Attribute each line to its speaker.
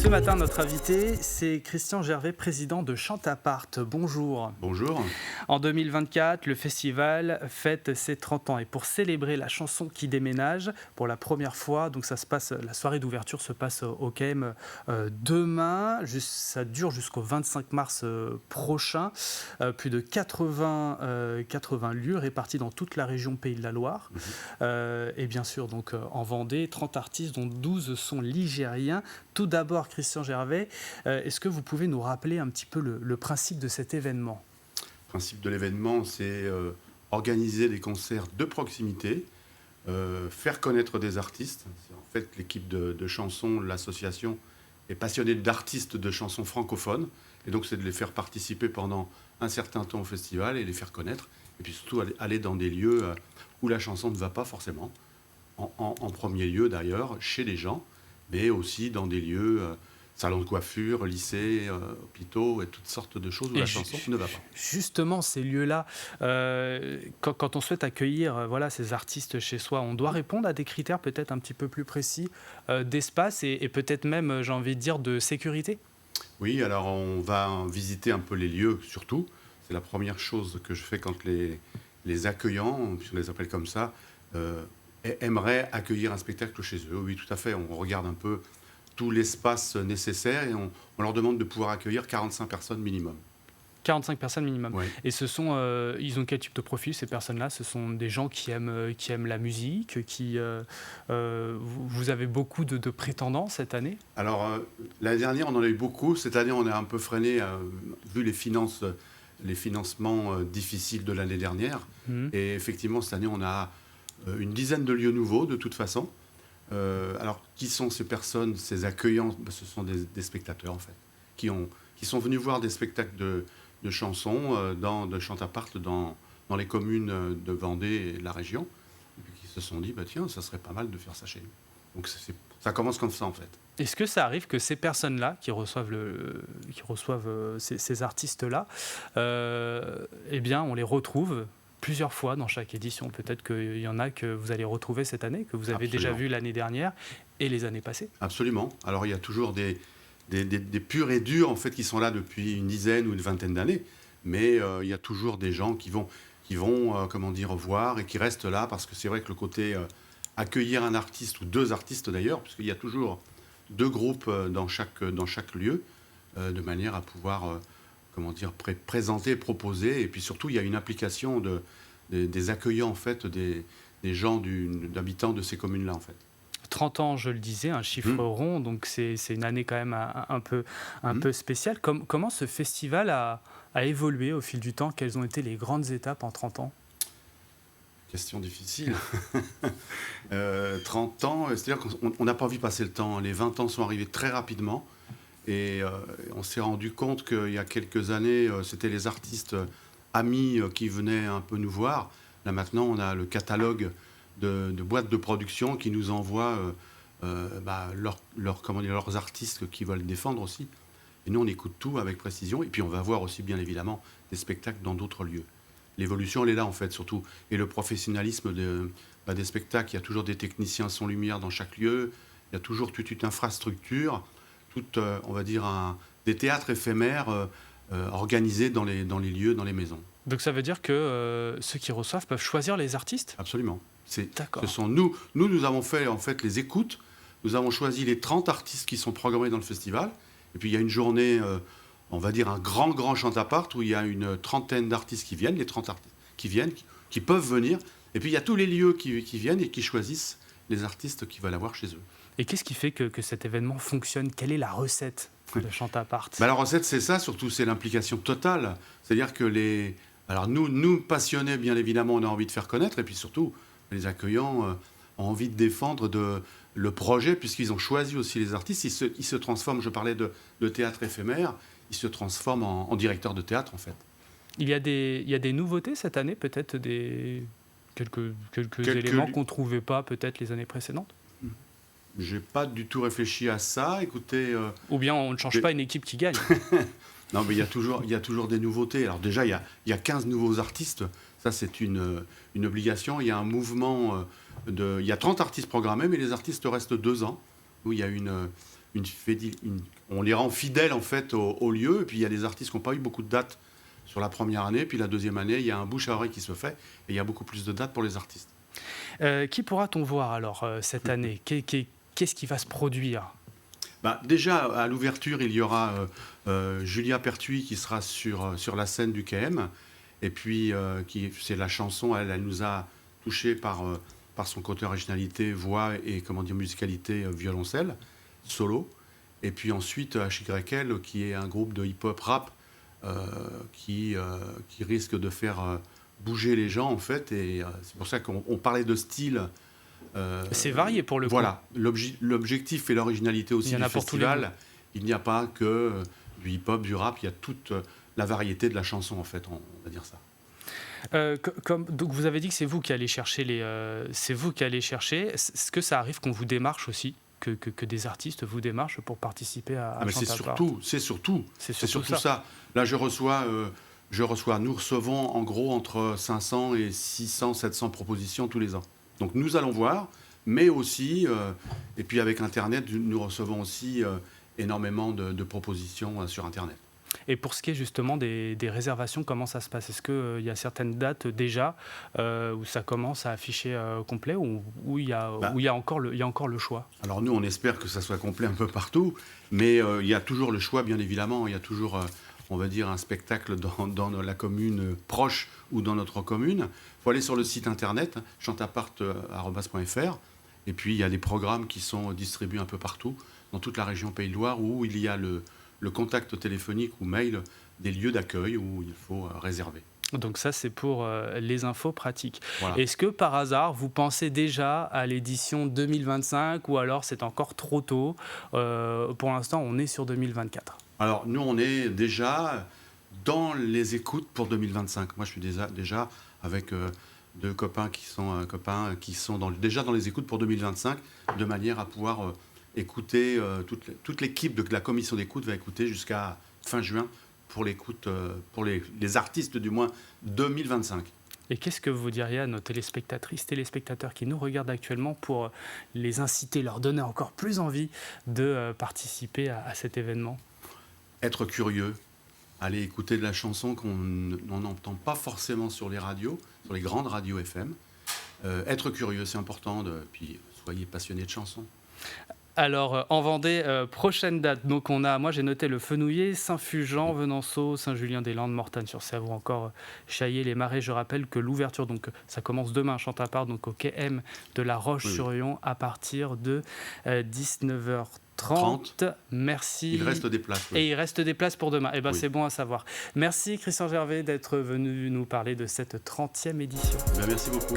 Speaker 1: Ce matin, notre invité, c'est Christian Gervais, président de Chantapart. Bonjour.
Speaker 2: Bonjour.
Speaker 1: En 2024, le festival fête ses 30 ans. Et pour célébrer la chanson qui déménage, pour la première fois, donc ça se passe, la soirée d'ouverture se passe au KM demain. Ça dure jusqu'au 25 mars prochain. Plus de 80 lieux répartis dans toute la région Pays de la Loire. Et bien sûr, donc en Vendée, 30 artistes, dont 12 sont ligériens. Tout d'abord, Christian Gervais, est-ce que vous pouvez nous rappeler un petit peu le principe de cet événement ?
Speaker 2: Le principe de l'événement, c'est organiser des concerts de proximité, faire connaître des artistes. En fait, l'équipe de chansons, l'association, est passionnée d'artistes de chansons francophones. Et donc, c'est de les faire participer pendant un certain temps au festival et les faire connaître. Et puis surtout, aller dans des lieux où la chanson ne va pas forcément. En premier lieu, d'ailleurs, chez les gens, mais aussi dans des lieux, salons de coiffure, lycées, hôpitaux et toutes sortes de choses où la chanson ne va pas.
Speaker 1: Justement, ces lieux-là, quand on souhaite accueillir ces artistes chez soi, on doit répondre à des critères peut-être un petit peu plus précis d'espace et peut-être même, j'ai envie de dire, de sécurité ?
Speaker 2: Oui, alors on va visiter un peu les lieux surtout. C'est la première chose que je fais quand les accueillants, si on les appelle comme ça, aimeraient accueillir un spectacle chez eux. Oui, tout à fait. On regarde un peu tout l'espace nécessaire et on leur demande de pouvoir accueillir 45 personnes minimum.
Speaker 1: 45 personnes minimum.
Speaker 2: Oui.
Speaker 1: Et ils ont quel type de profil, ces personnes-là ? Ce sont des gens qui aiment la musique, vous avez beaucoup de prétendants cette année ?
Speaker 2: Alors, l'année dernière, on en a eu beaucoup. Cette année, on a un peu freiné, vu les financements difficiles de l'année dernière. Et effectivement, cette année, on a une dizaine de lieux nouveaux, de toute façon. Alors, qui sont ces personnes, ces accueillants ? Ce sont des spectateurs, en fait, qui sont venus voir des spectacles de chansons de Chantapart dans les communes de Vendée et de la région, et puis qui se sont dit, tiens, ça serait pas mal de faire ça chez nous. Donc, ça commence comme ça, en fait.
Speaker 1: Est-ce que ça arrive que ces personnes-là, qui reçoivent ces artistes-là, eh bien, on les retrouve plusieurs fois dans chaque édition ? Peut-être qu'il y en a que vous allez retrouver cette année, que vous avez déjà vu l'année dernière et les années passées.
Speaker 2: Absolument. Alors, il y a toujours des purs et durs, en fait, qui sont là depuis une dizaine ou une vingtaine d'années. Mais il y a toujours des gens qui vont voir et qui restent là, parce que c'est vrai que le côté accueillir un artiste, ou deux artistes d'ailleurs, puisqu'il y a toujours deux groupes dans chaque lieu, de manière à pouvoir présenter, proposer. Et puis surtout, il y a une implication des accueillants, en fait, des gens, d'habitants de ces communes-là, en fait.
Speaker 1: 30 ans, je le disais, un chiffre rond, donc c'est une année quand même un peu spéciale. Comment ce festival a évolué au fil du temps ? Quelles ont été les grandes étapes en 30 ans ?
Speaker 2: Question difficile. 30 ans, c'est-à-dire qu'on n'a pas vu passer le temps. Les 20 ans sont arrivés très rapidement. Et on s'est rendu compte qu'il y a quelques années, c'était les artistes amis qui venaient un peu nous voir. Là maintenant, on a le catalogue de boîtes de production qui nous envoient leurs artistes qui veulent défendre aussi. Et nous, on écoute tout avec précision. Et puis, on va voir aussi, bien évidemment, des spectacles dans d'autres lieux. L'évolution, elle est là, en fait, surtout. Et le professionnalisme des spectacles, il y a toujours des techniciens son lumière dans chaque lieu. Il y a toujours toute une infrastructure, on va dire, des théâtres éphémères organisés dans les lieux, dans les maisons.
Speaker 1: Donc ça veut dire que ceux qui reçoivent peuvent choisir les artistes ?
Speaker 2: Absolument.
Speaker 1: D'accord.
Speaker 2: Ce sont nous avons fait en fait les écoutes. Nous avons choisi les 30 artistes qui sont programmés dans le festival. Et puis il y a une journée, on va dire un grand Chantapart, où il y a une trentaine d'artistes qui viennent, les 30 artistes qui viennent, qui peuvent venir. Et puis il y a tous les lieux qui viennent et qui choisissent les artistes qu'ils veulent avoir chez eux.
Speaker 1: Et qu'est-ce qui fait que cet événement fonctionne ? Quelle est la recette de Chantapart ?
Speaker 2: La recette, c'est ça, surtout, c'est l'implication totale. C'est-à-dire que alors nous, passionnés, bien évidemment, on a envie de faire connaître, et puis surtout, les accueillants ont envie de défendre le projet, puisqu'ils ont choisi aussi les artistes. Ils se transforment, je parlais de théâtre éphémère, ils se transforment en directeurs de théâtre, en fait.
Speaker 1: Il y a des nouveautés cette année, peut-être quelques éléments qu'on ne trouvait pas peut-être les années précédentes ?
Speaker 2: J'ai pas du tout réfléchi à ça. Écoutez,
Speaker 1: ou bien on ne change pas une équipe qui gagne.
Speaker 2: Non, mais il y a toujours des nouveautés. Alors déjà, il y a 15 nouveaux artistes. Ça, c'est une obligation. Il y a un mouvement il y a 30 artistes programmés, mais les artistes restent 2 ans. Où il y a on les rend fidèles en fait au lieu. Et puis il y a des artistes qui n'ont pas eu beaucoup de dates sur la première année. Puis la deuxième année, il y a un bouche à oreille qui se fait et il y a beaucoup plus de dates pour les artistes.
Speaker 1: Qui pourra-t-on voir alors cette année? Qu'est-ce qui va se produire?
Speaker 2: Déjà, à l'ouverture, il y aura Julia Pertuis qui sera sur la scène du KM. Et puis, c'est la chanson, elle nous a touchés par son côté originalité, voix et musicalité violoncelle, solo. Et puis ensuite, HYL, qui est un groupe de hip-hop rap qui risque de faire bouger les gens, en fait. Et c'est pour ça qu'on parlait de style.
Speaker 1: C'est varié pour le coup.
Speaker 2: Voilà, l'objectif et l'originalité aussi du festival. Il n'y a pas que du hip-hop, du rap, il y a toute la variété de la chanson, en fait, on va dire ça.
Speaker 1: Donc vous avez dit que c'est vous qui allez chercher Est-ce que ça arrive qu'on vous démarche aussi, que des artistes vous démarchent pour participer à
Speaker 2: c'est surtout ça. Là, nous recevons en gros entre 500 et 600, 700 propositions tous les ans. Donc nous allons voir, mais aussi, et puis avec Internet, nous recevons aussi énormément de propositions sur Internet.
Speaker 1: Et pour ce qui est justement des réservations, comment ça se passe? Est-ce qu'il y a certaines dates déjà où ça commence à afficher complet, où il y a encore le choix?
Speaker 2: Alors nous, on espère que ça soit complet un peu partout, mais il y a toujours le choix, bien évidemment. Il y a toujours, on va dire, un spectacle dans la commune proche ou dans notre commune. Il faut aller sur le site internet, chantapart.fr, et puis il y a des programmes qui sont distribués un peu partout, dans toute la région Pays de Loire, où il y a le contact téléphonique ou mail des lieux d'accueil où il faut réserver.
Speaker 1: Donc ça, c'est pour les infos pratiques.
Speaker 2: Voilà.
Speaker 1: Est-ce que par hasard, vous pensez déjà à l'édition 2025 ou alors c'est encore trop tôt? Pour l'instant, on est sur 2024.
Speaker 2: Alors nous, on est déjà dans les écoutes pour 2025. Moi, je suis déjà avec deux copains qui sont déjà dans les écoutes pour 2025, de manière à pouvoir écouter, toute l'équipe de la commission d'écoute va écouter jusqu'à fin juin pour l'écoute, pour les artistes du moins 2025.
Speaker 1: Et qu'est-ce que vous diriez à nos téléspectateurs qui nous regardent actuellement pour les inciter, leur donner encore plus envie de participer à cet événement?
Speaker 2: Être curieux, aller écouter de la chanson qu'on n'entend pas forcément sur les radios, sur les grandes radios FM. Être curieux, c'est important, puis soyez passionnés de chansons.
Speaker 1: Alors, en Vendée, prochaine date. Donc, moi, j'ai noté le Fenouillet, Saint-Fulgent, Venanceau, Saint-Julien-des-Landes, Mortagne-sur-Sèvre ou encore Chaillé-les-Marais. Je rappelle que l'ouverture, donc, ça commence demain, Chantapart, donc au KM de La Roche-sur-Yon, à partir de 19h30. Merci.
Speaker 2: Il reste des places. Oui.
Speaker 1: Et il reste des places pour demain. Eh bien, c'est bon à savoir. Merci, Christian Gervais, d'être venu nous parler de cette 30e édition.
Speaker 2: Merci beaucoup.